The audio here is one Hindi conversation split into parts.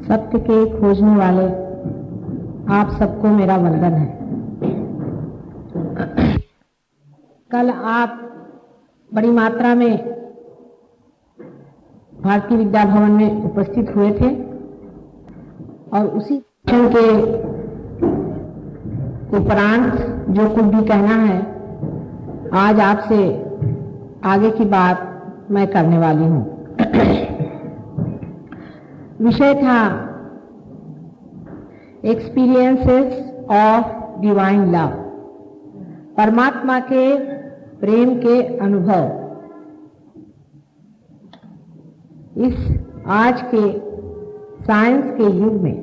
सत्य के खोजने वाले आप सबको मेरा वंदन है। कल आप बड़ी मात्रा में भारतीय विद्या भवन में उपस्थित हुए थे और उसी के उपरांत जो कुछ भी कहना है आज आपसे आगे की बात मैं करने वाली हूँ। विषय था एक्सपीरियंसेस ऑफ डिवाइन लव, परमात्मा के प्रेम के अनुभव। इस आज के साइंस के युग में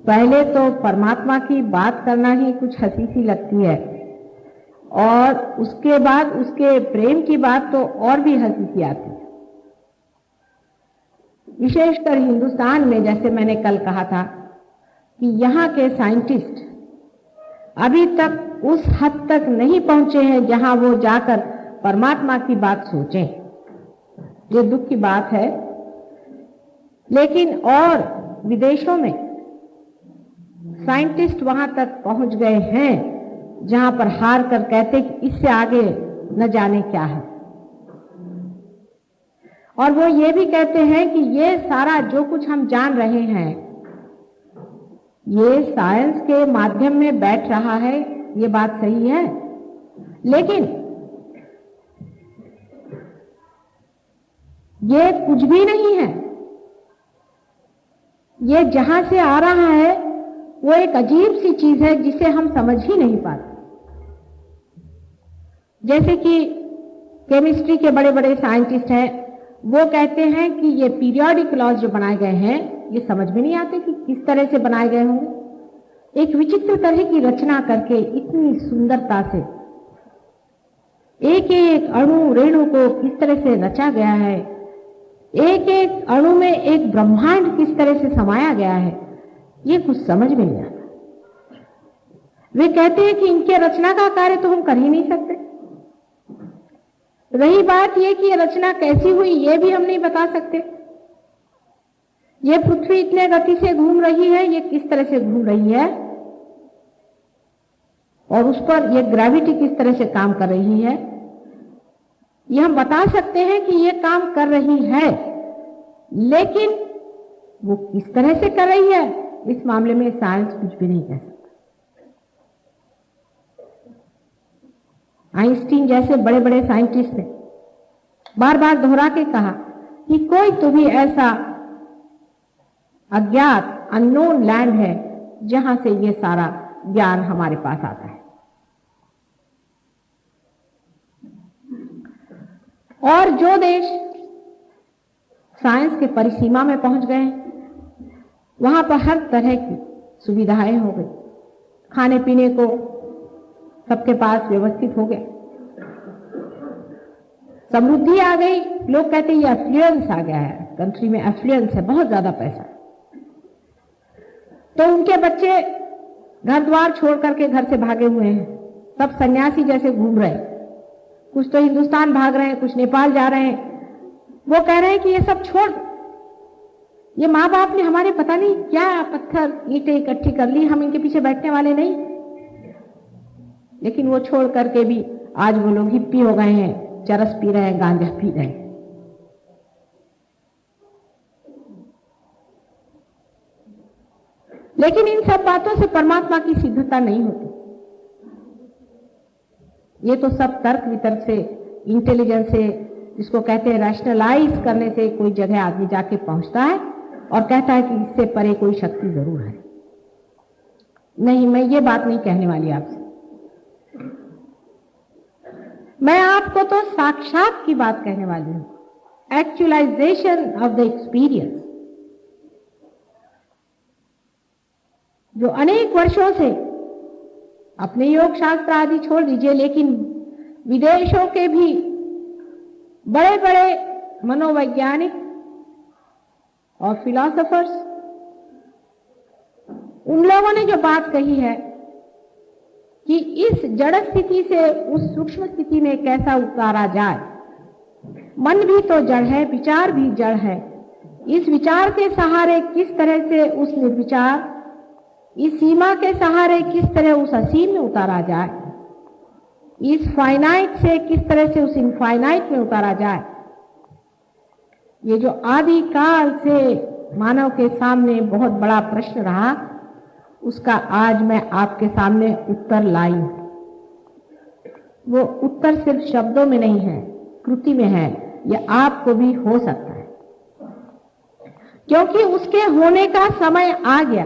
पहले तो परमात्मा की बात करना ही कुछ हंसी सी लगती है और उसके बाद उसके प्रेम की बात तो और भी हंसी सी आती है। विशेषकर हिंदुस्तान में, जैसे मैंने कल कहा था कि यहाँ के साइंटिस्ट अभी तक उस हद तक नहीं पहुंचे हैं जहां वो जाकर परमात्मा की बात सोचें। ये दुख की बात है, लेकिन और विदेशों में साइंटिस्ट वहां तक पहुंच गए हैं जहां पर हार कर कहते कि इससे आगे न जाने क्या है। और वो ये भी कहते हैं कि ये सारा जो कुछ हम जान रहे हैं ये साइंस के माध्यम में बैठ रहा है, ये बात सही है, लेकिन ये कुछ भी नहीं है। ये जहां से आ रहा है वो एक अजीब सी चीज है जिसे हम समझ ही नहीं पाते। जैसे कि केमिस्ट्री के बड़े बड़े साइंटिस्ट हैं, वो कहते हैं कि ये पीरियोडिक लॉज जो बनाए गए हैं ये समझ में नहीं आते कि किस तरह से बनाए गए होंगे। एक विचित्र तरह की रचना करके इतनी सुंदरता से एक एक अणु रेणु को किस तरह से रचा गया है, एक एक अणु में एक ब्रह्मांड किस तरह से समाया गया है, ये कुछ समझ में नहीं आता। वे कहते हैं कि इनके रचना का कार्य तो हम कर ही नहीं सकते। रही बात यह कि ये रचना कैसी हुई ये भी हम नहीं बता सकते। ये पृथ्वी इतने गति से घूम रही है, ये किस तरह से घूम रही है और उस पर ये ग्रेविटी किस तरह से काम कर रही है, ये हम बता सकते हैं कि ये काम कर रही है, लेकिन वो किस तरह से कर रही है इस मामले में साइंस कुछ भी नहीं कह सकता। आइंस्टीन जैसे बड़े बड़े साइंटिस्ट ने बार बार दोहरा के कहा कि कोई तो भी ऐसा अज्ञात अननोन लैंड है जहां से ये सारा ज्ञान हमारे पास आता है। और जो देश साइंस के परिसीमा में पहुंच गए वहां पर हर तरह की सुविधाएं हो गई, खाने पीने को सबके पास व्यवस्थित हो गया, समृद्धि आ गई। लोग कहते हैं ये एफ्लुएंस आ गया है, कंट्री में एफ्लुएंस है, बहुत ज्यादा पैसा। तो उनके बच्चे घर द्वार छोड़ करके घर से भागे हुए हैं, सब सन्यासी जैसे घूम रहे हैं। कुछ तो हिंदुस्तान भाग रहे हैं, कुछ नेपाल जा रहे हैं। वो कह रहे हैं कि ये सब छोड़, ये माँ बाप ने हमारे पता नहीं क्या पत्थर ईंटें इकट्ठी कर ली, हम इनके पीछे बैठने वाले नहीं। लेकिन वो छोड़ करके भी आज वो लोग हिप्पी हो गए हैं, चरस पी रहे हैं, गांजा पी रहे हैं। लेकिन इन सब बातों से परमात्मा की सिद्धता नहीं होती। ये तो सब तर्क वितर्क से, इंटेलिजेंस से, जिसको कहते हैं रैशनलाइज करने से कोई जगह आदमी जाके पहुंचता है और कहता है कि इससे परे कोई शक्ति जरूर है। नहीं, मैं ये बात नहीं कहने वाली आपसे। मैं आपको तो साक्षात की बात कहने वाली हूं, एक्चुअलाइजेशन ऑफ द एक्सपीरियंस, जो अनेक वर्षों से अपने योग शास्त्र आदि छोड़ दीजिए, लेकिन विदेशों के भी बड़े बड़े मनोवैज्ञानिक और फिलोसोफर्स, उन लोगों ने जो बात कही है कि इस जड़ स्थिति से उस सूक्ष्म स्थिति में कैसा उतारा जाए। मन भी तो जड़ है, विचार भी जड़ है, इस विचार के सहारे किस तरह से उस निर्विचार, इस सीमा के सहारे किस तरह उस असीम में उतारा जाए, इस फाइनाइट से किस तरह से उस इनफाइनाइट में उतारा जाए, ये जो आदि काल से मानव के सामने बहुत बड़ा प्रश्न रहा, उसका आज मैं आपके सामने उत्तर लाई हूं। वो उत्तर सिर्फ शब्दों में नहीं है, कृति में है। यह आपको भी हो सकता है, क्योंकि उसके होने का समय आ गया।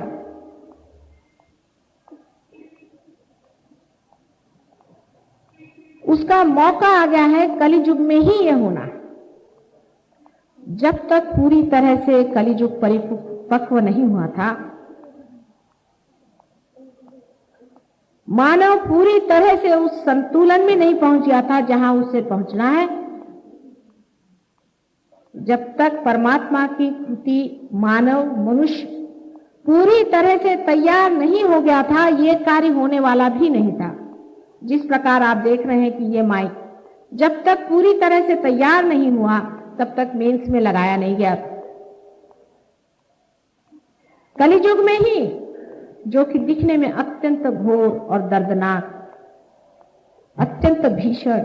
उसका मौका आ गया है, कलियुग में ही यह होना है। जब तक पूरी तरह से कलियुग परिपक्व नहीं हुआ था, मानव पूरी तरह से उस संतुलन में नहीं पहुंच गया था जहां उसे पहुंचना है। जब तक परमात्मा की कृति मानव मनुष्य पूरी तरह से तैयार नहीं हो गया था, ये कार्य होने वाला भी नहीं था। जिस प्रकार आप देख रहे हैं कि ये माइक जब तक पूरी तरह से तैयार नहीं हुआ, तब तक मेंस में लगाया नहीं गया। कलियुग में ही, जो कि दिखने में अत्यंत घोर और दर्दनाक, अत्यंत भीषण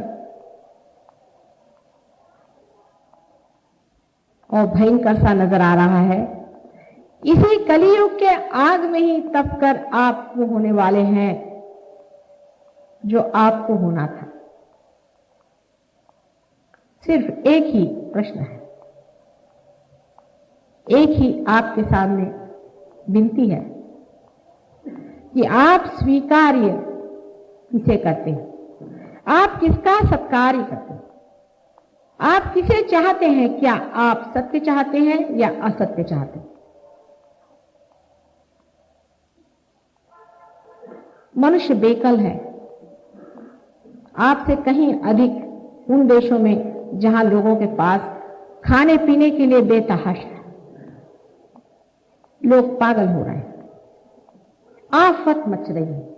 और भयंकर सा नजर आ रहा है, इसी कलियुग के आग में ही तप कर आप वो होने वाले हैं जो आपको होना था। सिर्फ एक ही प्रश्न है, एक ही आपके सामने विनती है कि आप स्वीकार्य किसे करते हैं, आप किसका सत्कार करते हैं, आप किसे चाहते हैं। क्या आप सत्य चाहते हैं या असत्य चाहते हैं? मनुष्य बेकल है, आपसे कहीं अधिक उन देशों में जहां लोगों के पास खाने पीने के लिए बेतहाशा है। लोग पागल हो रहे हैं, आफत मच रही है।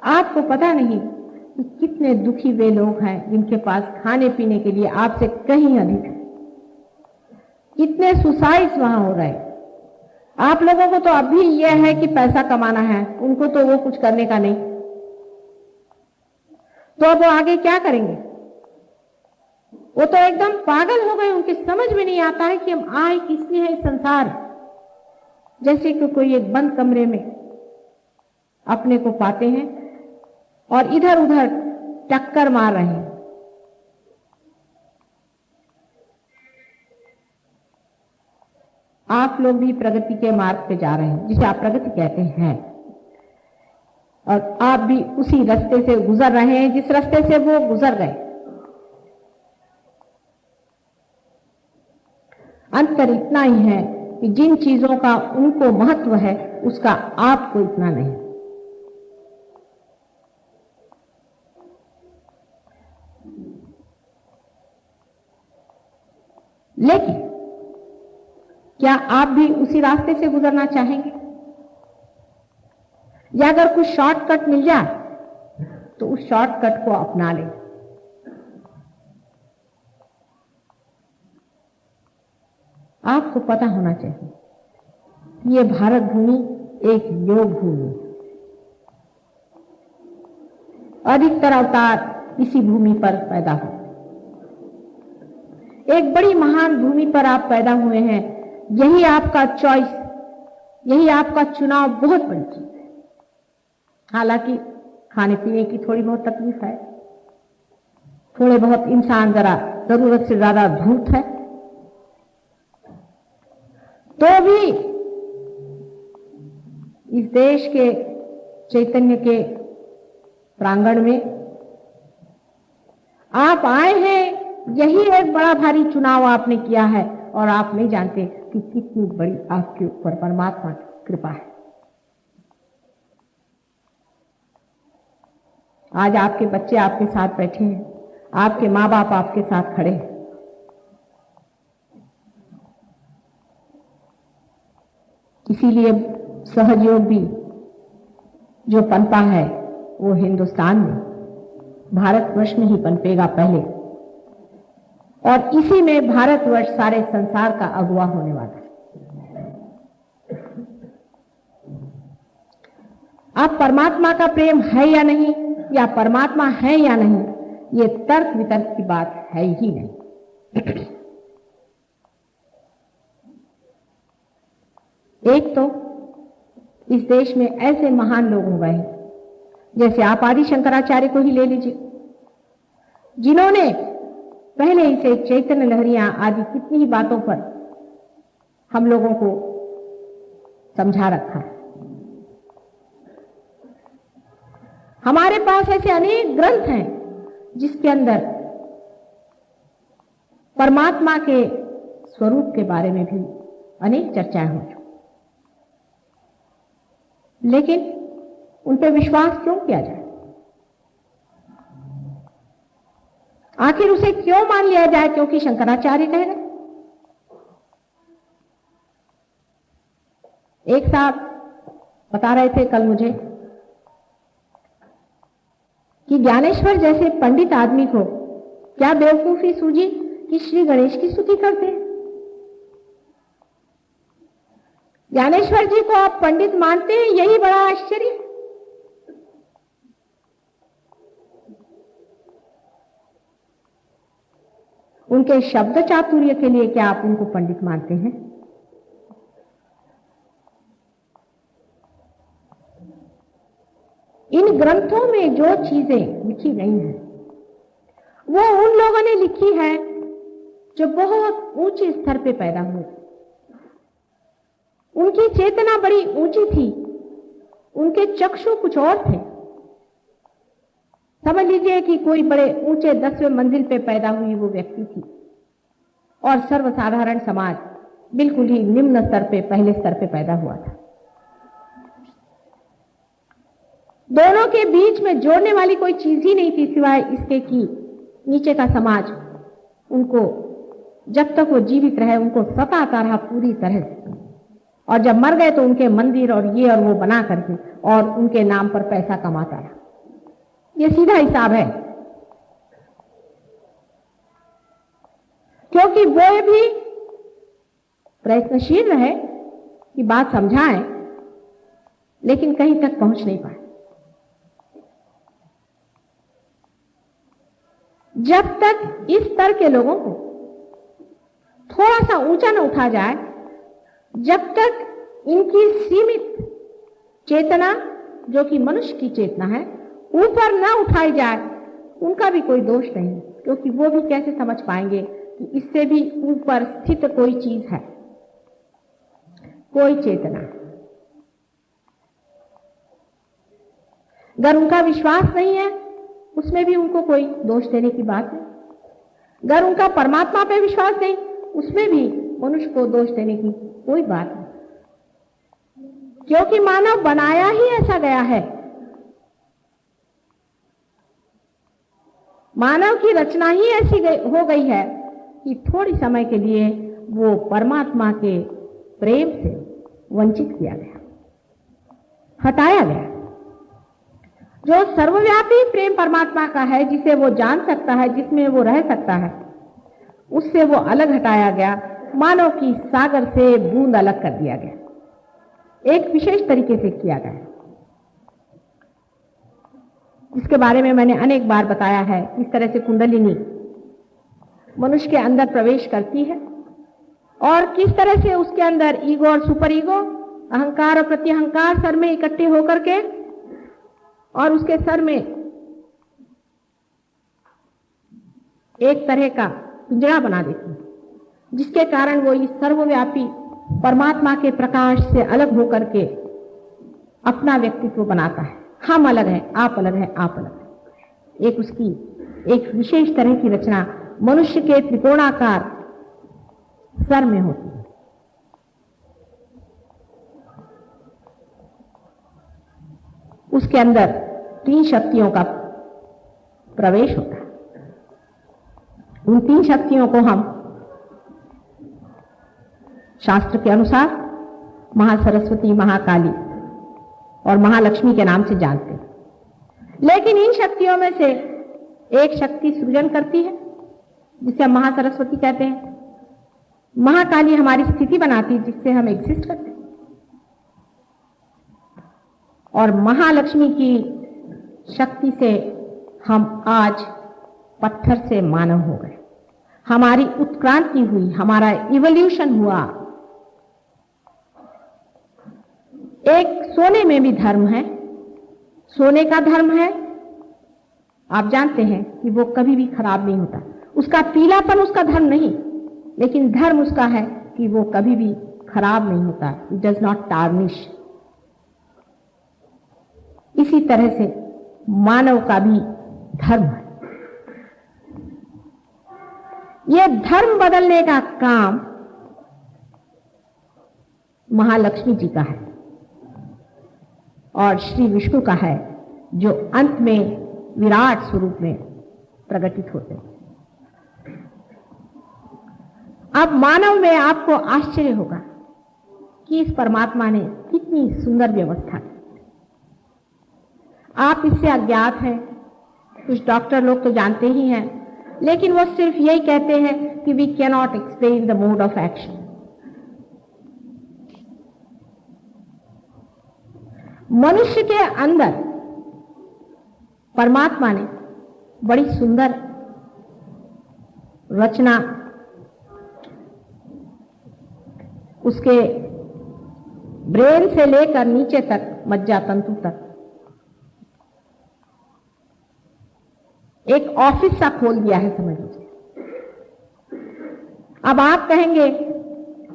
आपको पता नहीं कि कितने दुखी वे लोग हैं जिनके पास खाने पीने के लिए आपसे कहीं अधिक है। कितने सुसाइड्स वहां हो रहे हैं। आप लोगों को तो अभी यह है कि पैसा कमाना है, उनको तो वो कुछ करने का नहीं। तो अब वो आगे क्या करेंगे? वो तो एकदम पागल हो गए। उनके समझ में नहीं आता है कि हम आए किस लिए है इस संसार। जैसे कि कोई एक बंद कमरे में अपने को पाते हैं और इधर उधर टक्कर मार रहे हैं। आप लोग भी प्रगति के मार्ग पे जा रहे हैं, जिसे आप प्रगति कहते हैं, और आप भी उसी रास्ते से गुजर रहे हैं जिस रास्ते से वो गुजर गए। अंतर इतना ही है कि जिन चीजों का उनको महत्व है, उसका आपको इतना नहीं। लेकिन क्या आप भी उसी रास्ते से गुजरना चाहेंगे? या अगर कुछ शॉर्टकट मिल जाए तो उस शॉर्टकट को अपना लें। आपको पता होना चाहिए ये भारत भूमि एक योग भूमि, अधिकतर अवतार इसी भूमि पर पैदा हुए। एक बड़ी महान भूमि पर आप पैदा हुए हैं। यही आपका चॉइस, यही आपका चुनाव बहुत बड़ी चीज है। हालांकि खाने पीने की थोड़ी बहुत तकलीफ है, थोड़े बहुत इंसान जरा जरूरत से ज्यादा धूर्त है, तो भी इस देश के चैतन्य के प्रांगण में आप आए हैं। यही एक बड़ा भारी चुनाव आपने किया है और आप नहीं जानते कि कितनी बड़ी आपके ऊपर परमात्मा की कृपा है। आज आपके बच्चे आपके साथ बैठे हैं, आपके माँ बाप आपके साथ खड़े हैं। इसीलिए सहयोग भी जो पनपा है वो हिंदुस्तान में, भारतवर्ष में ही पनपेगा पहले, और इसी में भारतवर्ष सारे संसार का अगुवा होने वाला है। अब परमात्मा का प्रेम है या नहीं, या परमात्मा है या नहीं, ये तर्क वितर्क की बात है ही नहीं। एक तो इस देश में ऐसे महान लोग हो गए हैं, जैसे आप आदि शंकराचार्य को ही ले लीजिए, जिन्होंने पहले ही से चैतन्य लहरियां आदि कितनी ही बातों पर हम लोगों को समझा रखा है। हमारे पास ऐसे अनेक ग्रंथ हैं जिसके अंदर परमात्मा के स्वरूप के बारे में भी अनेक चर्चाएं हो चुकी, लेकिन उन पर विश्वास क्यों किया जाए? आखिर उसे क्यों मान लिया जाए क्योंकि शंकराचार्य कह रहे? एक साहब बता रहे थे कल मुझे कि ज्ञानेश्वर जैसे पंडित आदमी को क्या बेवकूफी सूझी कि श्री गणेश की स्तुति करते हैं। ज्ञानेश्वर जी को आप पंडित मानते हैं, यही बड़ा आश्चर्य है। उनके शब्द चातुर्य के लिए क्या आप उनको पंडित मानते हैं? इन ग्रंथों में जो चीजें लिखी गई हैं वो उन लोगों ने लिखी है जो बहुत ऊंचे स्तर पे पैदा हुए। उनकी चेतना बड़ी ऊंची थी, उनके चक्षु कुछ और थे। समझ लीजिए कि कोई बड़े ऊंचे 10वें मंजिल पे पैदा हुई वो व्यक्ति थी और सर्वसाधारण समाज बिल्कुल ही निम्न स्तर पे, पहले स्तर पे पैदा हुआ था। दोनों के बीच में जोड़ने वाली कोई चीज ही नहीं थी सिवाय इसके कि नीचे का समाज उनको जब तक वो जीवित रहे उनको सताता रहा पूरी तरह से, और जब मर गए तो उनके मंदिर और ये और वो बना करके और उनके नाम पर पैसा कमाता रहा। ये सीधा हिसाब है, क्योंकि वो भी प्रयत्नशील रहे कि बात समझाएं, लेकिन कहीं तक पहुंच नहीं पाए। जब तक इस स्तर के लोगों को थोड़ा सा ऊंचा न उठा जाए, जब तक इनकी सीमित चेतना जो कि मनुष्य की चेतना है ऊपर ना उठाई जाए, उनका भी कोई दोष नहीं, क्योंकि वो भी कैसे समझ पाएंगे कि इससे भी ऊपर स्थित कोई चीज है, कोई चेतना। अगर उनका विश्वास नहीं है उसमें भी उनको कोई दोष देने की बात नहीं। अगर उनका परमात्मा पे विश्वास नहीं उसमें भी मनुष्य को दोष देने की कोई बात नहीं, क्योंकि मानव बनाया ही ऐसा गया है। मानव की रचना ही ऐसी हो गई है कि थोड़ी समय के लिए वो परमात्मा के प्रेम से वंचित किया गया, हटाया गया। जो सर्वव्यापी प्रेम परमात्मा का है, जिसे वो जान सकता है, जिसमें वो रह सकता है, उससे वो अलग हटाया गया। मानव की सागर से बूंद अलग कर दिया गया, एक विशेष तरीके से किया गया, जिसके बारे में मैंने अनेक बार बताया है। इस तरह से कुंडलिनी मनुष्य के अंदर प्रवेश करती है और किस तरह से उसके अंदर ईगो और सुपर ईगो, अहंकार और प्रत्यहंकार सर में इकट्ठे होकर के और उसके सर में एक तरह का पिंजरा बना देती है, जिसके कारण वो इस सर्वव्यापी परमात्मा के प्रकाश से अलग होकर के अपना व्यक्तित्व बनाता है। हम अलग हैं, आप अलग हैं, आप अलग हैं। एक उसकी एक विशेष तरह की रचना मनुष्य के त्रिकोणाकार सर में होती है। उसके अंदर 3 शक्तियों का प्रवेश होता है। उन 3 शक्तियों को हम शास्त्र के अनुसार महासरस्वती, महाकाली और महालक्ष्मी के नाम से जानते हैं। लेकिन इन शक्तियों में से एक शक्ति सृजन करती है, जिसे हम महासरस्वती कहते हैं। महाकाली हमारी स्थिति बनाती है, जिससे हम एग्जिस्ट करते हैं। और महालक्ष्मी की शक्ति से हम आज पत्थर से मानव हो गए, हमारी उत्क्रांति हुई, हमारा इवोल्यूशन हुआ। एक सोने में भी धर्म है, सोने का धर्म है, आप जानते हैं कि वो कभी भी खराब नहीं होता, उसका पीलापन उसका धर्म नहीं, लेकिन धर्म उसका है कि वो कभी भी खराब नहीं होता, इट डज नॉट टार्निश। इसी तरह से मानव का भी धर्म है। यह धर्म बदलने का काम महालक्ष्मी जी का है और श्री विष्णु का है, जो अंत में विराट स्वरूप में प्रकटित होते हैं। अब मानव में आपको आश्चर्य होगा कि इस परमात्मा ने कितनी सुंदर व्यवस्था की। आप इससे अज्ञात हैं, कुछ डॉक्टर लोग तो जानते ही हैं, लेकिन वो सिर्फ यही कहते हैं कि we can not explain the mode of action. मनुष्य के अंदर परमात्मा ने बड़ी सुंदर रचना, उसके ब्रेन से लेकर नीचे तक मज्जा तंतु तक एक ऑफिस सा खोल दिया है, समझ लीजिए। अब आप कहेंगे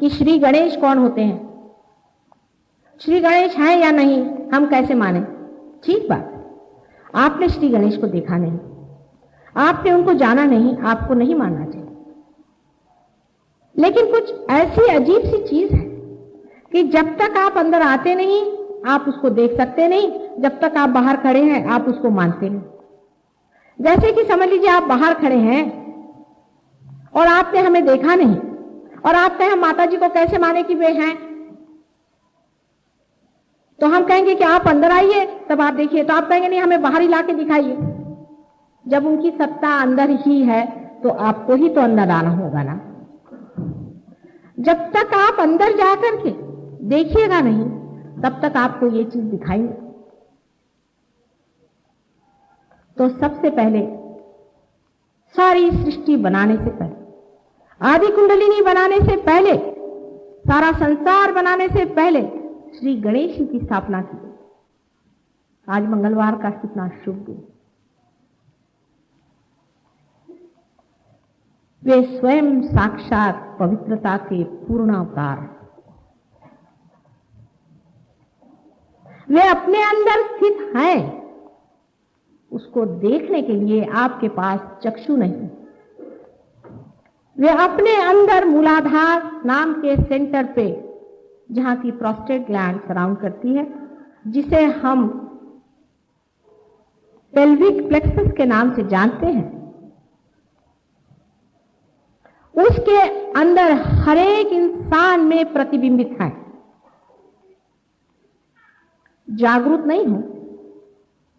कि श्री गणेश कौन होते हैं, श्री गणेश हैं या नहीं, हम कैसे माने? ठीक बात, आपने श्री गणेश को देखा नहीं, आपने उनको जाना नहीं, आपको नहीं मानना चाहिए। लेकिन कुछ ऐसी अजीब सी चीज है कि जब तक आप अंदर आते नहीं आप उसको देख सकते नहीं, जब तक आप बाहर खड़े हैं आप उसको मानते नहीं। जैसे कि समझ लीजिए आप बाहर खड़े हैं और आपने हमें देखा नहीं, और आप कहें हम माता जी को कैसे माने कि वे हैं, तो हम कहेंगे कि आप अंदर आइए तब आप देखिए, तो आप कहेंगे नहीं हमें बाहर ही लाके दिखाइए। जब उनकी सत्ता अंदर ही है तो आपको ही तो अंदर आना होगा ना। जब तक आप अंदर जाकर के देखिएगा नहीं तब तक आपको ये चीज दिखाई नहीं। तो सबसे पहले सारी सृष्टि बनाने से पहले, आदि कुंडलिनी बनाने से पहले, सारा संसार बनाने से पहले श्री गणेश जी की स्थापना की। आज मंगलवार का कितना शुभ दिन। वे स्वयं साक्षात पवित्रता के पूर्ण अवतार, वे अपने अंदर स्थित हैं, उसको देखने के लिए आपके पास चक्षु नहीं। वे अपने अंदर मूलाधार नाम के सेंटर पे, जहां की प्रोस्टेट ग्लैंड सराउंड करती है, जिसे हम पेल्विक प्लेक्सस के नाम से जानते हैं, उसके अंदर हर एक इंसान में प्रतिबिंबित है। जागरूक नहीं हो,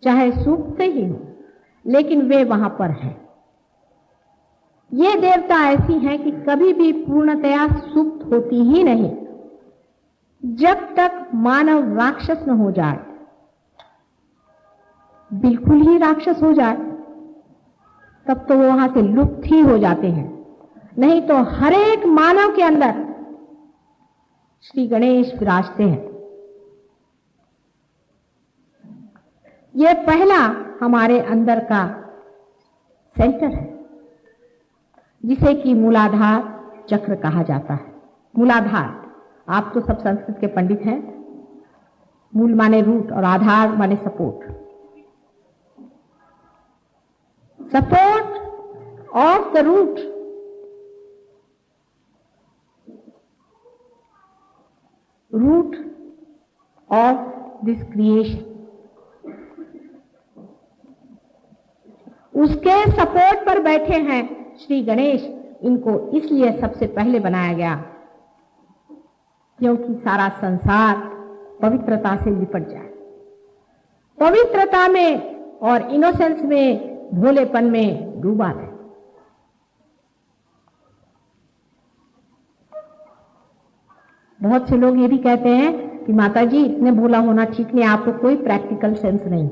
चाहे सुप्त से ही हो, लेकिन वे वहां पर हैं। ये देवता ऐसी हैं कि कभी भी पूर्णतया सुप्त होती ही नहीं। जब तक मानव राक्षस न हो जाए, बिल्कुल ही राक्षस हो जाए, तब तो वो वहां से लुप्त ही हो जाते हैं। नहीं तो हर एक मानव के अंदर श्री गणेश विराजते हैं। ये पहला हमारे अंदर का सेंटर है, जिसे कि मूलाधार चक्र कहा जाता है। मूलाधार, आप तो सब संस्कृत के पंडित हैं। मूल माने रूट और आधार माने support. Support of the root, root of this creation. उसके सपोर्ट पर बैठे हैं श्री गणेश। इनको इसलिए सबसे पहले बनाया गया क्योंकि सारा संसार पवित्रता से लिपट जाए, पवित्रता में और इनोसेंस में, भोलेपन में डूबा रहे। बहुत से लोग ये भी कहते हैं कि माता जी इतने भोला होना ठीक नहीं, आपको कोई प्रैक्टिकल सेंस नहीं,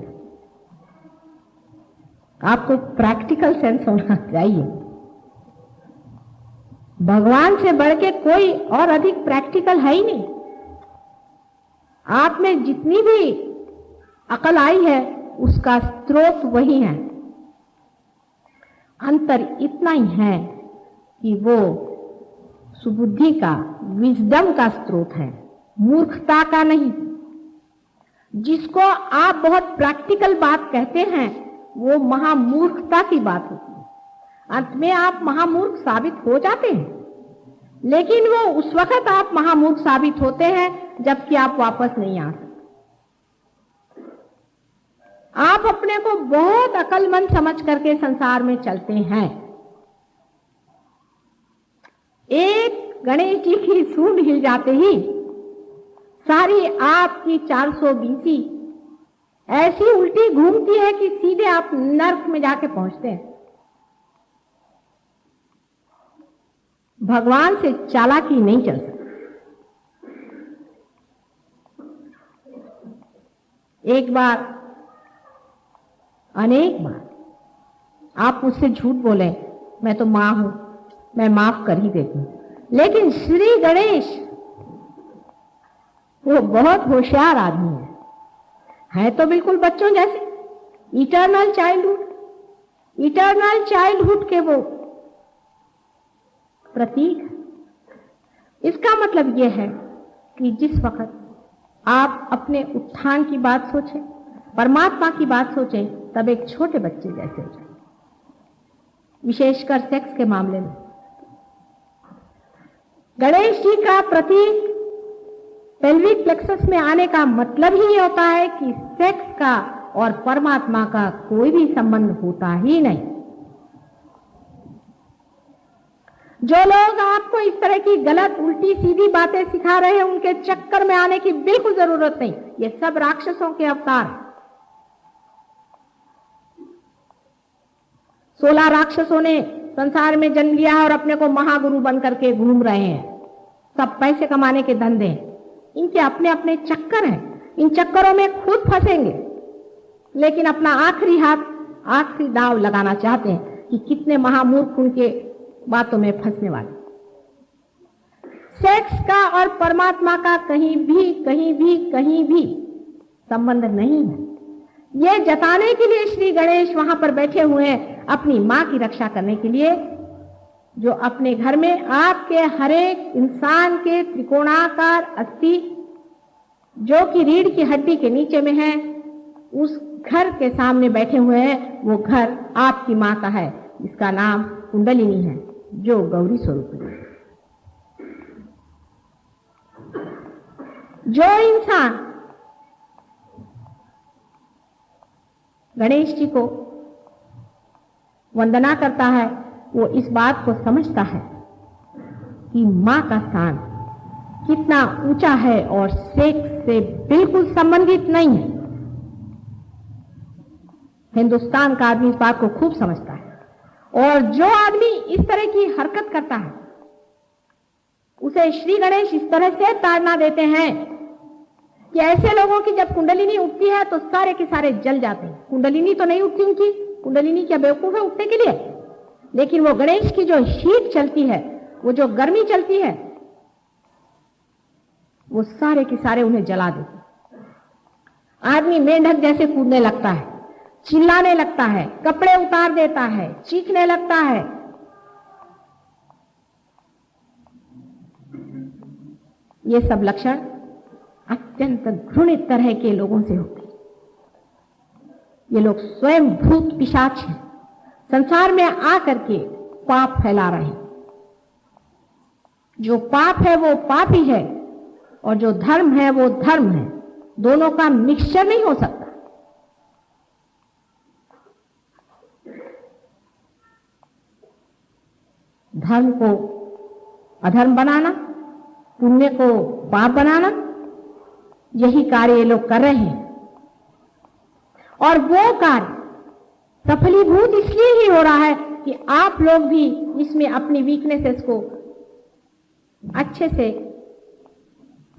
आपको प्रैक्टिकल सेंस होना चाहिए। भगवान से बढ़ के कोई और अधिक प्रैक्टिकल है ही नहीं। आप में जितनी भी अकल आई है उसका स्रोत वही है। अंतर इतना ही है कि वो सुबुद्धि का, विजडम का स्रोत है, मूर्खता का नहीं। जिसको आप बहुत प्रैक्टिकल बात कहते हैं वो महामूर्खता की बात होती है। अंत में आप महामूर्ख साबित हो जाते हैं, लेकिन वो उस वक्त आप महामूर्ख साबित होते हैं जबकि आप वापस नहीं आ सकते। आप अपने को बहुत अक्लमंद समझ करके संसार में चलते हैं। एक गणेश जी की सूंड हिल जाते ही सारी आपकी 420 ऐसी उल्टी घूमती है कि सीधे आप नर्क में जाके पहुंचते हैं। भगवान से चालाकी नहीं चल सकती। एक बार, अनेक बार आप मुझसे झूठ बोले, मैं तो मां हूं, मैं माफ कर ही देती हूं, लेकिन श्री गणेश वो बहुत होशियार आदमी है तो बिल्कुल बच्चों जैसे, इटर्नल चाइल्डहुड के वो प्रतीक। इसका मतलब यह है कि जिस वक्त आप अपने उत्थान की बात सोचें, परमात्मा की बात सोचें, तब एक छोटे बच्चे जैसे हो जाए, विशेषकर सेक्स के मामले में। गणेश जी का प्रतीक पेल्विक प्लेक्सस में आने का मतलब ही होता है कि सेक्स का और परमात्मा का कोई भी संबंध होता ही नहीं। जो लोग आपको इस तरह की गलत उल्टी सीधी बातें सिखा रहे हैं, उनके चक्कर में आने की बिल्कुल जरूरत नहीं। ये सब राक्षसों के अवतार। 16 राक्षसों ने संसार में जन्म लिया और अपने को महागुरु बन करके घूम रहे हैं। सब पैसे कमाने के धंधे हैं। इनके अपने अपने चक्कर हैं। इन चक्करों में खुद फंसेंगे, लेकिन अपना आखिरी हाथ, आखिरी दांव लगाना चाहते हैं कि कितने महामूर्ख उनके बातों में फंसने वाले। सेक्स का और परमात्मा का कहीं भी संबंध नहीं है। ये जताने के लिए श्री गणेश वहां पर बैठे हुए हैं, अपनी मां की रक्षा करने के लिए, जो अपने घर में आपके हर एक इंसान के त्रिकोणाकार अस्थि जो कि रीढ़ की हड्डी के नीचे में है, उस घर के सामने बैठे हुए हैं। वो घर आपकी मां का है, इसका नाम कुंडलिनी है, जो गौरी स्वरूप है। जो इंसान गणेश जी को वंदना करता है, वो इस बात को समझता है कि मां का स्थान कितना ऊंचा है और सेक्स से बिल्कुल संबंधित नहीं है। हिंदुस्तान का आदमी इस बात को खूब समझता है, और जो आदमी इस तरह की हरकत करता है उसे श्री गणेश इस तरह से ताड़ना देते हैं कि ऐसे लोगों की जब कुंडलिनी उठती है तो सारे के सारे जल जाते हैं। कुंडलिनी तो नहीं उठती उनकी, कुंडलिनी क्या बेवकूफ है उठने के लिए, लेकिन वो गणेश की जो हीट चलती है, वो जो गर्मी चलती है, वो सारे के सारे उन्हें जला देते। आदमी मेंढक जैसे कूदने लगता है, चिल्लाने लगता है, कपड़े उतार देता है, चीखने लगता है। ये सब लक्षण अत्यंत घृणित तरह के लोगों से होते हैं। ये लोग स्वयं भूत पिशाच हैं, संसार में आकर के पाप फैला रहे हैं। जो पाप है वो पाप ही है, और जो धर्म है वो धर्म है। दोनों का मिक्सचर नहीं हो सकता। धर्म को अधर्म बनाना, पुण्य को पाप बनाना, यही कार्य ये लोग कर रहे हैं। और वो कार्य सफलीभूत इसलिए ही हो रहा है कि आप लोग भी इसमें अपनी वीकनेसेस को अच्छे से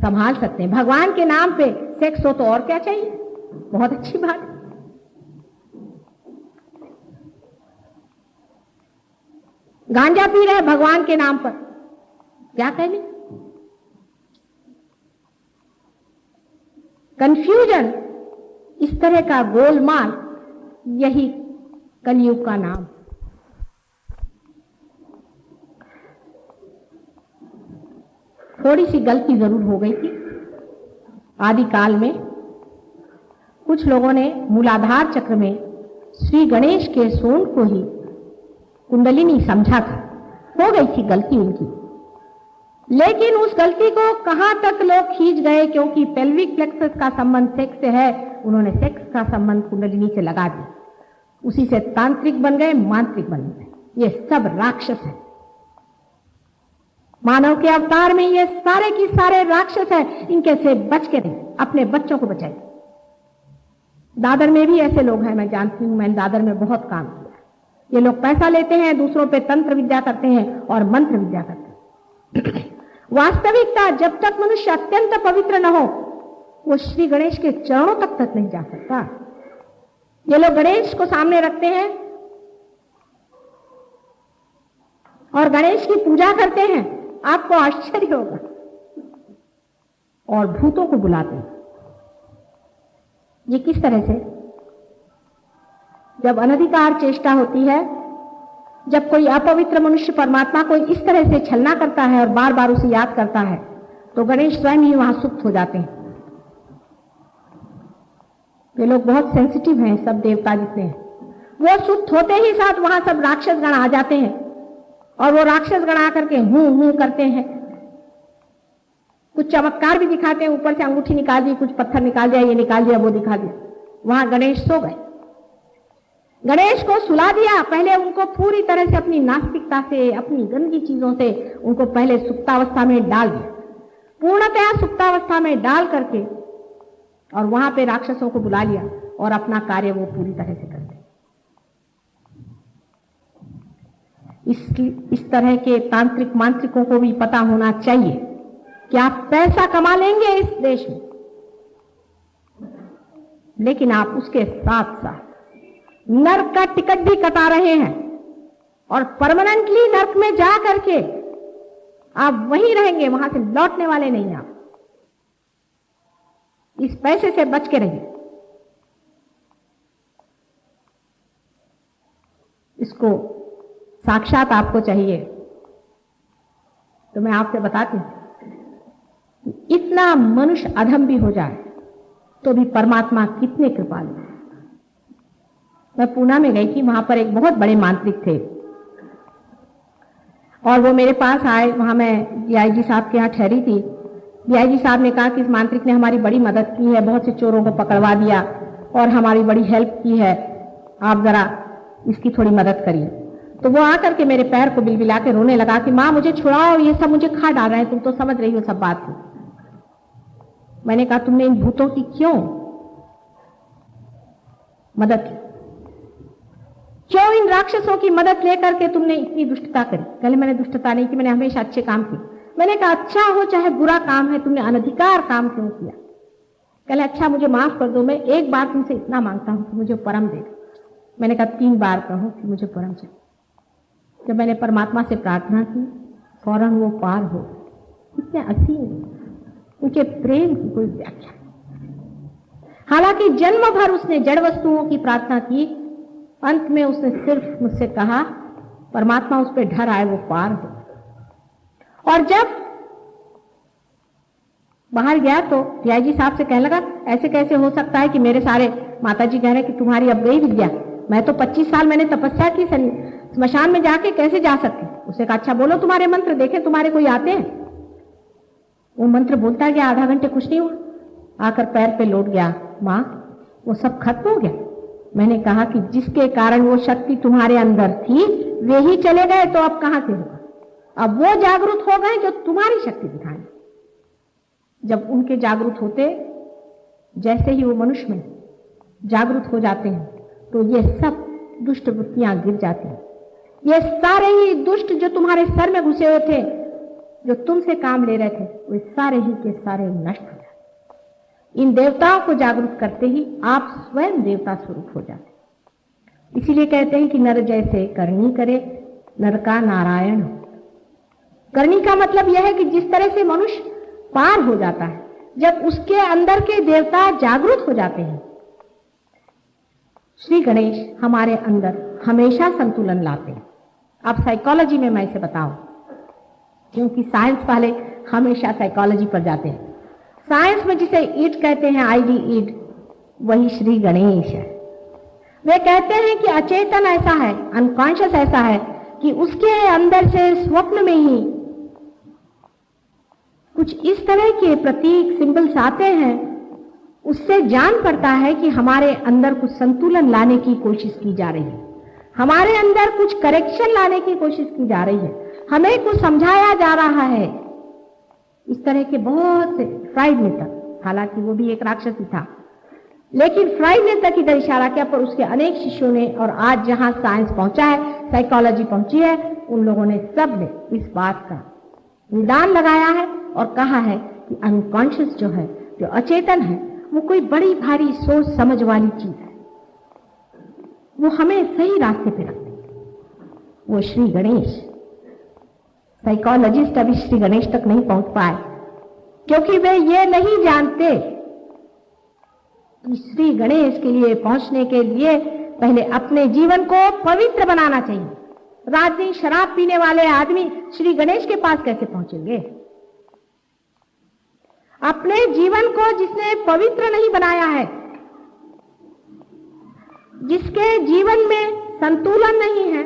संभाल सकते हैं। भगवान के नाम पे सेक्स हो तो और क्या चाहिए, बहुत अच्छी बात है। गांजा पी रहे भगवान के नाम पर, क्या कहने। कंफ्यूजन, इस तरह का गोलमाल, यही कलयुग का नाम। थोड़ी सी गलती जरूर हो गई थी आदिकाल में। कुछ लोगों ने मूलाधार चक्र में श्री गणेश के सोंड को ही कुंडलिनी समझा था। हो गई थी गलती उनकी, लेकिन उस गलती को कहां तक लोग खींच गए, क्योंकि पेल्विक प्लेक्सस का संबंध सेक्स से है, उन्होंने सेक्स का संबंध कुंडलिनी से लगा दिया। उसी से तांत्रिक बन गए, मांत्रिक बन गए। ये सब राक्षस है। मानव के अवतार में ये सारे की सारे राक्षस है। इनके से बच के रहिए, अपने बच्चों को बचाइए। दादर में भी ऐसे लोग हैं, मैं जानती हूं, मैंने दादर में बहुत काम किया। ये लोग पैसा लेते हैं, दूसरों पे तंत्र विद्या करते हैं और मंत्र विद्या करते हैं। वास्तविकता, जब तक मनुष्य अत्यंत पवित्र न हो, वो श्री गणेश के चरणों तक नहीं जा सकता। ये लोग गणेश को सामने रखते हैं और गणेश की पूजा करते हैं, आपको आश्चर्य होगा, और भूतों को बुलाते हैं। ये किस तरह से? जब अनधिकार चेष्टा होती है, जब कोई अपवित्र मनुष्य परमात्मा को इस तरह से छलना करता है और बार बार उसे याद करता है, तो गणेश स्वयं ही वहां सुप्त हो जाते हैं। ये लोग बहुत सेंसिटिव हैं, सब देवता जितने हैं। वो सुप्त होते ही साथ वहां सब राक्षस गण आ जाते हैं, और वो राक्षस गण आकर के हूं करते हैं। कुछ चमत्कार भी दिखाते हैं, ऊपर से अंगूठी निकाल दी, कुछ पत्थर निकाल दिया, ये निकाल दिया, वो दिखा दिया। वहां गणेश सो गए। गणेश को सुला दिया। पहले उनको पूरी तरह से अपनी नास्तिकता से, अपनी गंदी चीजों से उनको पहले सुप्तावस्था में डाल दिया, पूर्णतया सुप्तावस्था में डाल करके, और वहां पे राक्षसों को बुला लिया और अपना कार्य वो पूरी तरह से करते। इस तरह के तांत्रिक मांत्रिकों को भी पता होना चाहिए कि आप पैसा कमा लेंगे इस देश में, लेकिन आप उसके साथ साथ नर्क का टिकट भी कटा रहे हैं, और परमानेंटली नर्क में जा करके आप वहीं रहेंगे, वहां से लौटने वाले नहीं। आप इस पैसे से बच के रहिए। इसको साक्षात आपको चाहिए तो मैं आपसे बताती हूं, इतना मनुष्य अधम भी हो जाए तो भी परमात्मा कितने कृपालु है। मैं पूना में गई थी, वहां पर एक बहुत बड़े मांत्रिक थे, और वो मेरे पास आए। वहां मैं डीआईजी साहब के यहाँ ठहरी थी। डीआईजी साहब ने कहा कि इस मांत्रिक ने हमारी बड़ी मदद की है, बहुत से चोरों को पकड़वा दिया और हमारी बड़ी हेल्प की है, आप जरा इसकी थोड़ी मदद करिए। तो वो आकर के मेरे पैर को बिलबिला के रोने लगा कि माँ मुझे छुड़ाओ, ये सब मुझे खा डाल रहे हैं, तुम तो समझ रही हो सब बात को। मैंने कहा तुमने इन भूतों की क्यों मदद की, क्यों इन राक्षसों की मदद लेकर के तुमने इतनी दुष्टता करी? कहले मैंने दुष्टता नहीं की, मैंने हमेशा अच्छे काम किए। मैंने कहा अच्छा हो चाहे बुरा काम है, तुमने अनधिकार काम क्यों किया? कहले अच्छा मुझे माफ कर दो, मैं एक बार तुमसे इतना मांगता हूं कि मुझे परम दे दो। मैंने कहा 3 बार कहो कि मुझे परम चाहिए। जब मैंने परमात्मा से प्रार्थना की, फौरन वो पार हो। कितने असीम उनके प्रेम की कोई व्याख्या। हालांकि जन्म भर उसने जड़ वस्तुओं की प्रार्थना की, अंत में उसने सिर्फ मुझसे कहा परमात्मा उस पर ढर आए वो पार हो। और जब बाहर गया तो डीआईजी साहब से कहने लगा ऐसे कैसे हो सकता है कि मेरे सारे माताजी कह रहे कि तुम्हारी अब गई विद्या, मैं तो 25 साल मैंने तपस्या की, स्मशान में जाके कैसे जा सकती? उसने कहा अच्छा बोलो तुम्हारे मंत्र, देखे तुम्हारे कोई आते हैं। वो मंत्र बोलता गया, आधा घंटे कुछ नहीं हुआ, आकर पैर पे लौट गया, माँ वो सब खत्म हो गया। मैंने कहा कि जिसके कारण वो शक्ति तुम्हारे अंदर थी वे ही चले गए, तो अब कहां से होगा? अब वो जागरूक हो गए जो तुम्हारी शक्ति दिखाएं। जब उनके जागरूक होते, जैसे ही वो मनुष्य में जागरूक हो जाते हैं, तो ये सब दुष्ट वृत्तियां गिर जाती हैं। ये सारे ही दुष्ट जो तुम्हारे सर में घुसे हुए थे, जो तुमसे काम ले रहे थे वे सारे ही के सारे नष्ट हो जाते। इन देवताओं को जागरूक करते ही आप स्वयं देवता स्वरूप हो जाते। इसीलिए कहते हैं कि नर जैसे करनी करे, नर का नारायण हो। करनी का मतलब यह है कि जिस तरह से मनुष्य पार हो जाता है जब उसके अंदर के देवता जागरूक हो जाते हैं। श्री गणेश हमारे अंदर हमेशा संतुलन लाते हैं। अब साइकोलॉजी में मैं इसे बताऊं, क्योंकि साइंस वाले हमेशा साइकोलॉजी पर जाते हैं। साइंस में जिसे ईड कहते हैं, आईडी ईड, वही श्री गणेश है। वे कहते हैं कि अचेतन ऐसा है, अनकॉन्शियस ऐसा है कि उसके अंदर से स्वप्न में ही कुछ इस तरह के प्रतीक, सिंबल्स आते हैं, उससे जान पड़ता है कि हमारे अंदर कुछ संतुलन लाने की कोशिश की जा रही है, हमारे अंदर कुछ करेक्शन लाने की कोशिश की जा रही है, हमें कुछ समझाया जा रहा है। इस तरह के बहुत से फ्राइड ने तक, हालांकि वो भी एक राक्षस ही था, लेकिन फ्राइड ने तक इधर इशारा किया, पर उसके अनेक शिष्यों ने, और आज जहां साइंस पहुंचा है, साइकोलॉजी पहुंची है, उन लोगों ने सब ने इस बात का निदान लगाया है और कहा है कि अनकॉन्शियस जो है, जो अचेतन है, वो कोई बड़ी भारी सोच समझ वाली चीज है, वो हमें सही रास्ते पे रखते हैं। वो श्री गणेश, साइकोलॉजिस्ट अभी श्री गणेश तक नहीं पहुंच पाए, क्योंकि वे ये नहीं जानते कि श्री गणेश के लिए पहुंचने के लिए पहले अपने जीवन को पवित्र बनाना चाहिए। रात दिन शराब पीने वाले आदमी श्री गणेश के पास कैसे पहुंचेंगे? अपने जीवन को जिसने पवित्र नहीं बनाया है, जिसके जीवन में संतुलन नहीं है,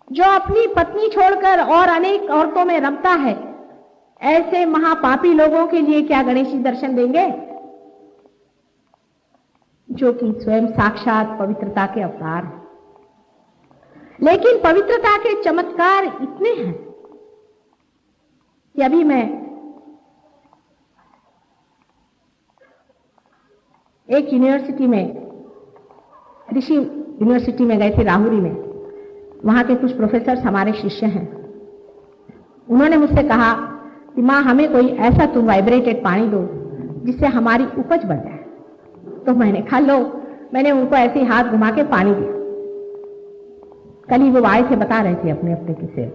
जो अपनी पत्नी छोड़कर और अनेक औरतों में रमता है, ऐसे महापापी लोगों के लिए क्या गणेश जी दर्शन देंगे, जो कि स्वयं साक्षात पवित्रता के अवतार हैं। लेकिन पवित्रता के चमत्कार इतने हैं कि अभी मैं एक यूनिवर्सिटी में, कृषि यूनिवर्सिटी में गए थे, राहुरी में। वहां के कुछ प्रोफेसर हमारे शिष्य हैं। उन्होंने मुझसे कहा कि माँ, हमें कोई ऐसा तुम वाइब्रेटेड पानी दो जिससे हमारी उपज बढ़ जाए। तो मैंने कहा लो, मैंने उनको ऐसे हाथ घुमा के पानी दिया। कल ही वो आए थे, बता रहे थे अपने अपने किस्से।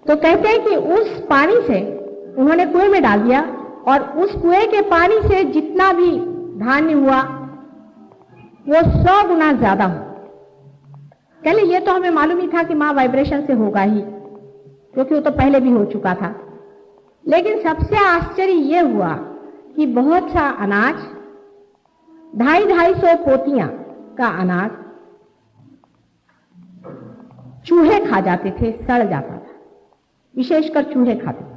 तो कहते हैं कि उस पानी से उन्होंने कुएं में डाल दिया, और उस कुएं के पानी से जितना भी धान्य हुआ वो 100 गुना ज्यादा हुआ। कहले ये तो हमें मालूम ही था कि मां वाइब्रेशन से होगा ही, क्योंकि वो तो पहले भी हो चुका था। लेकिन सबसे आश्चर्य ये हुआ कि बहुत सा अनाज, 250-250 पोतियां का अनाज चूहे खा जाते थे, सड़ जाता था, विशेषकर चूहे खाते थे।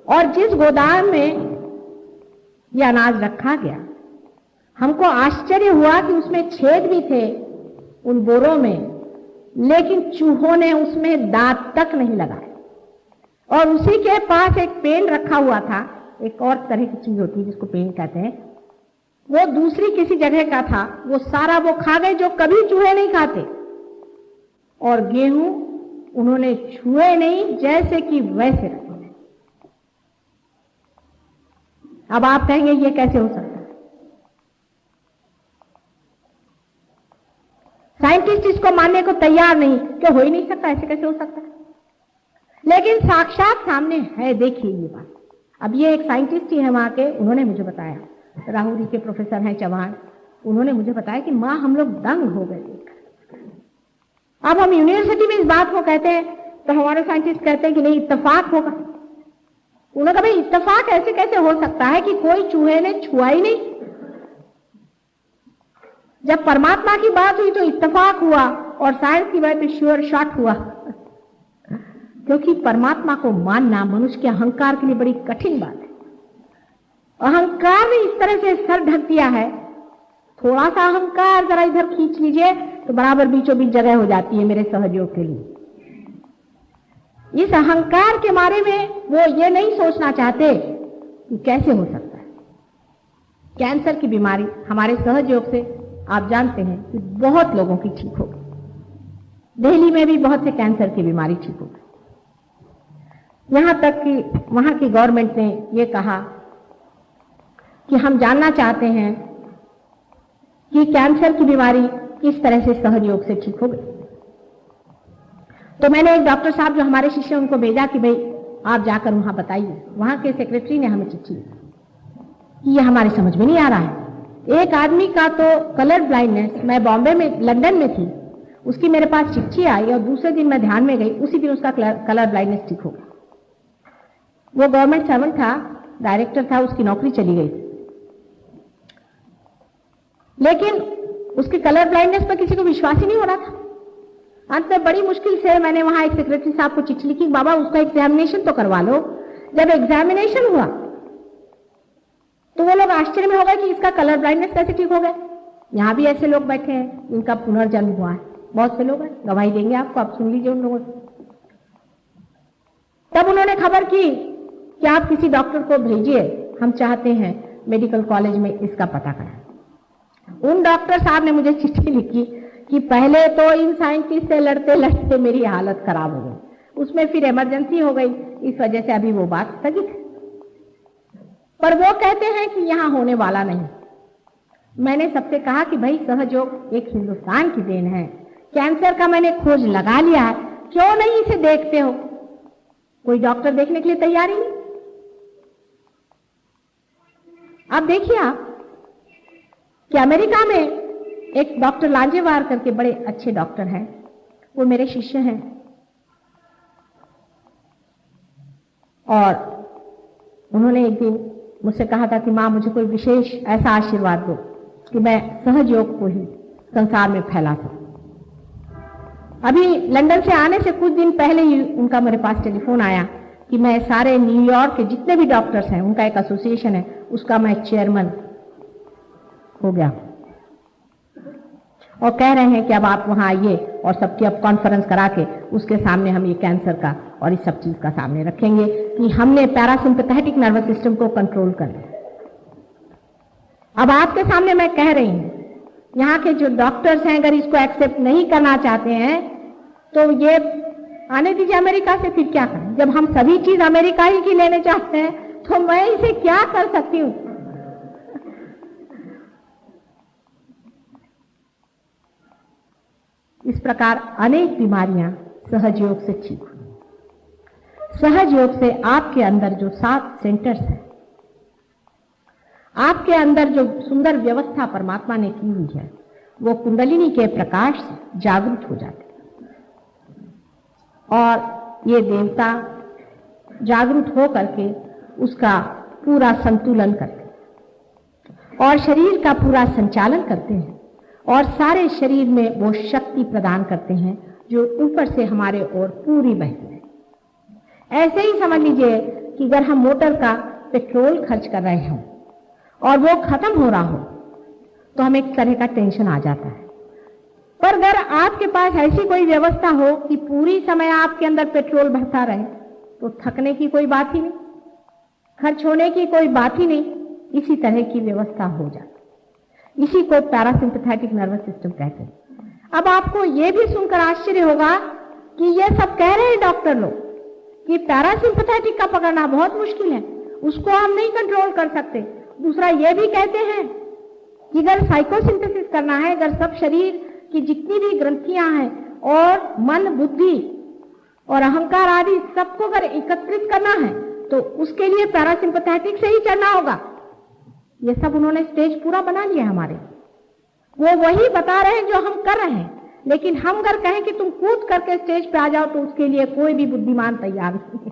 और जिस गोदाम में यह अनाज रखा गया, हमको आश्चर्य हुआ कि उसमें छेद भी थे उन बोरों में, लेकिन चूहों ने उसमें दांत तक नहीं लगाए। और उसी के पास एक पेन रखा हुआ था, एक और तरह की चीज होती है जिसको पेन कहते हैं, वो दूसरी किसी जगह का था, वो सारा वो खा गए जो कभी चूहे नहीं खाते। और गेहूं उन्होंने छुए नहीं, जैसे कि वैसे रखे। अब आप कहेंगे ये कैसे हो सकता है? साइंटिस्ट इसको मानने को तैयार नहीं कि हो ही नहीं सकता, ऐसे कैसे हो सकता है। लेकिन साक्षात सामने है, देखिए ये बात। अब ये एक साइंटिस्ट ही है वहां के, उन्होंने मुझे बताया, राहुरी के प्रोफेसर हैं चौहान, उन्होंने मुझे बताया कि मां हम लोग दंग हो गए देखकर। अब हम यूनिवर्सिटी में इस बात को कहते हैं तो हमारे साइंटिस्ट कहते हैं कि नहीं, इत्तेफाक होगा। उन्होंने कहा भाई इत्तेफाक ऐसे कैसे हो सकता है कि कोई चूहे ने छुआ ही नहीं। जब परमात्मा की बात हुई तो इत्तेफाक हुआ, और साइंस की बात पे श्योर शॉट हुआ। क्योंकि परमात्मा को मानना मनुष्य के अहंकार के लिए बड़ी कठिन बात है। अहंकार ने इस तरह से सर ढक दिया है, थोड़ा सा अहंकार जरा इधर खींच लीजिए तो बराबर बीचों बीच जगह हो जाती है मेरे सहयोग के लिए। इस अहंकार के बारे में वो ये नहीं सोचना चाहते कि कैसे हो सकता है। कैंसर की बीमारी हमारे सहयोग से आप जानते हैं कि बहुत लोगों की ठीक हो गई। दिल्ली में भी बहुत से कैंसर की बीमारी ठीक हो गई। यहां तक कि वहां की गवर्नमेंट ने ये कहा कि हम जानना चाहते हैं कि कैंसर की बीमारी किस तरह से सहयोग से ठीक हो गई। तो मैंने एक डॉक्टर साहब जो हमारे शिष्य उनको भेजा कि भाई आप जाकर वहां बताइए। वहां के सेक्रेटरी ने हमें चिट्ठी दी कि ये हमारे समझ में नहीं आ रहा है। एक आदमी का तो कलर ब्लाइंडनेस, मैं बॉम्बे में लंदन में थी, उसकी मेरे पास चिट्ठी आई और दूसरे दिन मैं ध्यान में गई, उसी दिन उसका कलर ब्लाइंडनेस ठीक हो गया। वो गवर्नमेंट सर्वेंट था, डायरेक्टर था, उसकी नौकरी चली गई, लेकिन उसके कलर ब्लाइंडनेस पर किसी को विश्वास ही नहीं हो रहा था। अंत में बड़ी मुश्किल से मैंने वहां एक सेक्रेटरी साहब को चिट्ठी लिखी, बाबा उसका एग्जामिनेशन तो करवा लो। जब एग्जामिनेशन हुआ तो वो लोग आश्चर्य में हो गए कि इसका कलर ब्लाइंडनेस कैसे ठीक हो गया। यहां भी ऐसे लोग बैठे हैं, इनका पुनर्जन्म हुआ है, बहुत से लोग हैं, गवाही देंगे आपको, आप सुन लीजिए उन लोगों से। तब उन्होंने खबर की कि आप किसी डॉक्टर को भेजिए, हम चाहते हैं मेडिकल कॉलेज में इसका पता करें। उन डॉक्टर साहब ने मुझे चिट्ठी लिखी कि पहले तो इन साइंटिस्ट से लड़ते लड़ते मेरी हालत खराब हो गई, उसमें फिर इमरजेंसी हो गई, इस वजह से अभी वो बात स्थगित है। पर वो कहते हैं कि यहां होने वाला नहीं। मैंने सबसे कहा कि भाई सहयोग एक हिंदुस्तान की देन है, कैंसर का मैंने खोज लगा लिया है, क्यों नहीं इसे देखते हो? कोई डॉक्टर देखने के लिए तैयार ही नहीं। अब देखिए आप कि अमेरिका में एक डॉक्टर लांजेवार करके बड़े अच्छे डॉक्टर हैं, वो मेरे शिष्य हैं, और उन्होंने एक दिन मुझसे कहा था कि मां मुझे कोई विशेष ऐसा आशीर्वाद दो कि मैं सहयोग को ही संसार में फैला सकूं। अभी लंदन से आने से कुछ दिन पहले ही उनका मेरे पास टेलीफोन आया कि मैं सारे न्यूयॉर्क के जितने भी डॉक्टर्स हैं, उनका एक एसोसिएशन है, उसका मैं चेयरमैन हो गया, और कह रहे हैं कि अब आप वहां आइए और सबकी अब कॉन्फ्रेंस करा के उसके सामने हम ये कैंसर का और इस सब चीज का सामने रखेंगे कि हमने पैरासिम्पैथेटिक नर्वस सिस्टम को कंट्रोल कर लिया। अब आपके सामने मैं कह रही हूं, यहाँ के जो डॉक्टर्स हैं अगर इसको एक्सेप्ट नहीं करना चाहते हैं तो ये आने दीजिए अमेरिका से, फिर क्या करें? जब हम सभी चीज अमेरिका ही की लेने चाहते हैं तो मैं इसे क्या कर सकती हूं? इस प्रकार अनेक बीमारियां सहयोग से ठीक हुई। सहयोग से आपके अंदर जो 7 सेंटर्स हैं, आपके अंदर जो सुंदर व्यवस्था परमात्मा ने की हुई है, वो कुंडलिनी के प्रकाश से जागृत हो जाते हैं और ये देवता जागृत हो करके उसका पूरा संतुलन करते हैं और शरीर का पूरा संचालन करते हैं और सारे शरीर में वो शक्ति प्रदान करते हैं जो ऊपर से हमारे ओर पूरी बहती है। ऐसे ही समझ लीजिए कि अगर हम मोटर का पेट्रोल खर्च कर रहे हों और वो खत्म हो रहा हो तो हमें एक तरह का टेंशन आ जाता है। पर अगर आपके पास ऐसी कोई व्यवस्था हो कि पूरी समय आपके अंदर पेट्रोल भरता रहे तो थकने की कोई बात ही नहीं, खर्च होने की कोई बात ही नहीं, इसी तरह की व्यवस्था हो जाती। इसी को पैरासिम्पैथेटिक नर्वस सिस्टम कहते हैं। अब आपको यह भी सुनकर आश्चर्य होगा कि ये सब कह रहे हैं डॉक्टर लोग कि पैरासिम्पैथेटिक का पकड़ना बहुत मुश्किल है, उसको हम नहीं कंट्रोल कर सकते। दूसरा ये भी कहते हैं कि अगर साइकोसिंथेसिस करना है, अगर सब शरीर की जितनी भी ग्रंथियां हैं और मन, बुद्धि और अहंकार आदि सबको अगर एकत्रित करना है तो उसके लिए पैरासिम्पैथेटिक से ही चलना होगा। ये सब उन्होंने स्टेज पूरा बना लिया हमारे, वो वही बता रहे हैं जो हम कर रहे हैं। लेकिन हम अगर कहें कि तुम कूद करके स्टेज पे आ जाओ तो उसके लिए कोई भी बुद्धिमान तैयार नहीं।